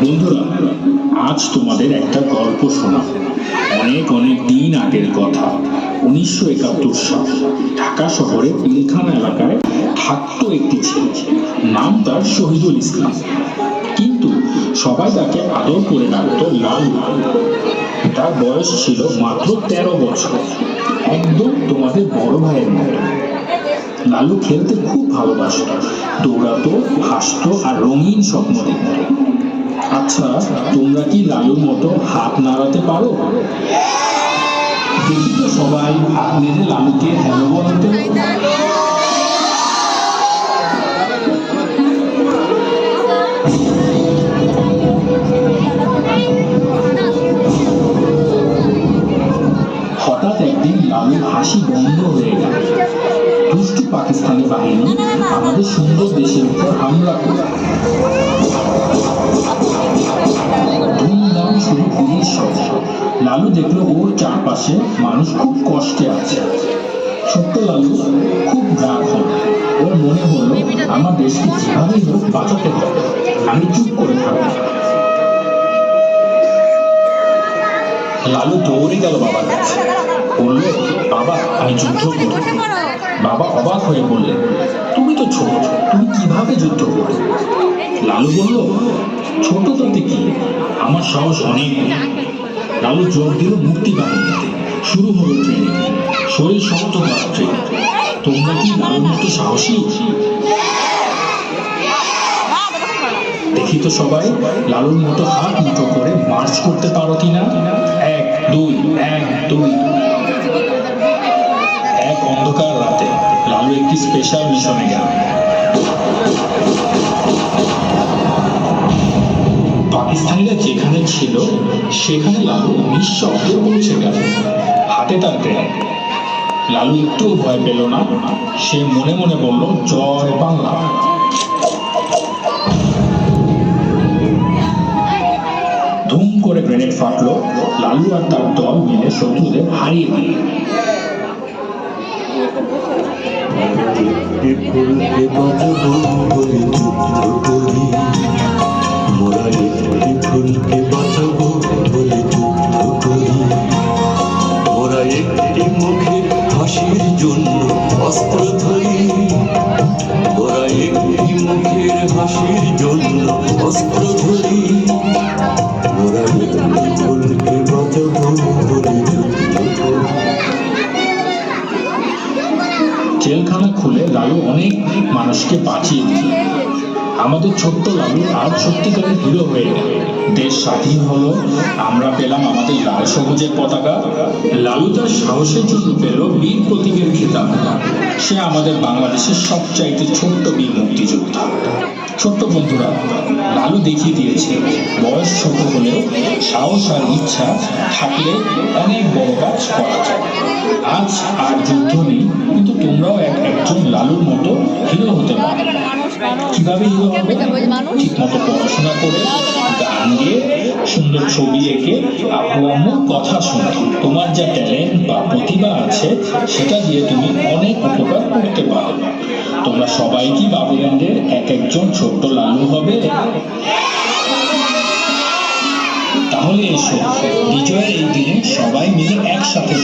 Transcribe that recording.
বন্ধুরা, আজ তোমাদের একটা গল্প শোনাব। অনেক অনেক দিন আগের কথা। 1971 সাল ঢাকা শহরে পিলখানা এলাকায় থাকতো একটি ছেলে। নাম তার শহীদুল ইসলাম, কিন্তু সবাই তাকে আদর করে ডাকতো লালু। তার বয়স ছিল মাত্র 13 বছর, একদম তোমাদের বড় ভাইয়ের মতো। লালু খেলতে খুব ভালোবাসত, দৌড়াতো, হাসতো আর রঙিন স্বপ্ন দেখত। আচ্ছা, তোমরা কি লালুর মতো হাত নাড়াতে পারো? দেখি তো সবাই হাত নেড়ে লালুকে হ্যালো বলতে। হঠাৎ একদিন লালুর হাসি বন্ধ হয়ে গেল। দুষ্টু পাকিস্তানি বাহিনী আমাদের সুন্দর দেশের উপর হামলা করে। ধুমধাম শুরু গুলির শব্দ। লালু দেখলো ওর চারপাশে মানুষ খুব কষ্টে আছে। ছোট্ট লালু খুব রাগ হল। ওর মনে হলো আমার দেশকে যেভাবেই হোক বাঁচাতে হবে। আমি চুপ করে থাকবো। লালু দৌড়ে গেল বাবার কাছে, বললো, বাবা আমি যুদ্ধ করব। বাবা অবাক হয়ে বললেন, তুমি তো ছোট, তুমি কিভাবে যুদ্ধ করবে? লালু বলল, ছোট তাতে কি, আমার সাহস অনেক। লালু যোগ দিল মুক্তি বাহিনীতে। শুরু হলো ট্রেনিং। শরীর শক্ত করা ট্রেনিং। তোমরা কি লালুর মতো সাহসী? দেখি তো সবাই লালুর মতো হাত মুঠো করে মার্চ করতে পারো কিনা। 1 2 1 2। এক অন্ধকার রাতে লালু একটি স্পেশাল মিশনে গেল। পাকিস্তানিরা যেখানে ছিল সেখানে লালু নিঃশব্দে পৌঁছে গেল। হাতে তার গ্রেনেড। লালু একটুও ভয় পেল না। সে মনে মনে বলল, জয় বাংলা। ধুম করে গ্রেনেড ফাটলো। লালু আর তার দল মিলে শত্রুদের হারিয়ে দিল। ফুলকে বাঁচাবো বলে যুদ্ধ করি। ওরা একটি মুখের হাসির জন্য অস্ত্র ধরি। ওরা একটি মুখের হাসির জন্য অস্ত্র ধরি। ওরা একটি ফুলকে বাঁচাবো বলে যুদ্ধ করি। জেলখানা খুলে লালু অনেক মানুষকে বাঁচিয়ে দিল। আমাদের ছোট্ট লালু আজ সত্যিকারের হিরো হয়ে গেল। দেশ স্বাধীন হলো, আমরা পেলাম আমাদের লাল সবুজের পতাকা। লালু তার সাহসের জন্য পেল বীর প্রতীকের খেতাব। সে আমাদের বাংলাদেশের সবচাইতে ছোট্ট বীর মুক্তিযোদ্ধা। ছোট্ট বন্ধুরা, লালু দেখিয়ে দিয়েছে বয়স ছোট হলেও সাহস আর ইচ্ছা থাকলে অনেক বড় কাজ করা যায়। আজ আর যুদ্ধ নেই, কিন্তু তোমরাও একজন লালুর মতো হিরো হতে পারো। কিভাবে হিরো হবে? ঠিক মতো পড়াশোনা করে, গান গেয়ে, সুন্দর ছবি এঁকে, আব্বু আম্মুর কথা শুনে। তোমার যা ট্যালেন্ট বা প্রতিভা আছে সেটা দিয়ে তুমি অনেক উপকার করতে পারো। তোমরা সবাই কি বাবুল্যান্ডের একজন ছোট্ট লালু হবে? তাহলে এসো বিজয়ের এই দিনে সবাই মিলে একসাথে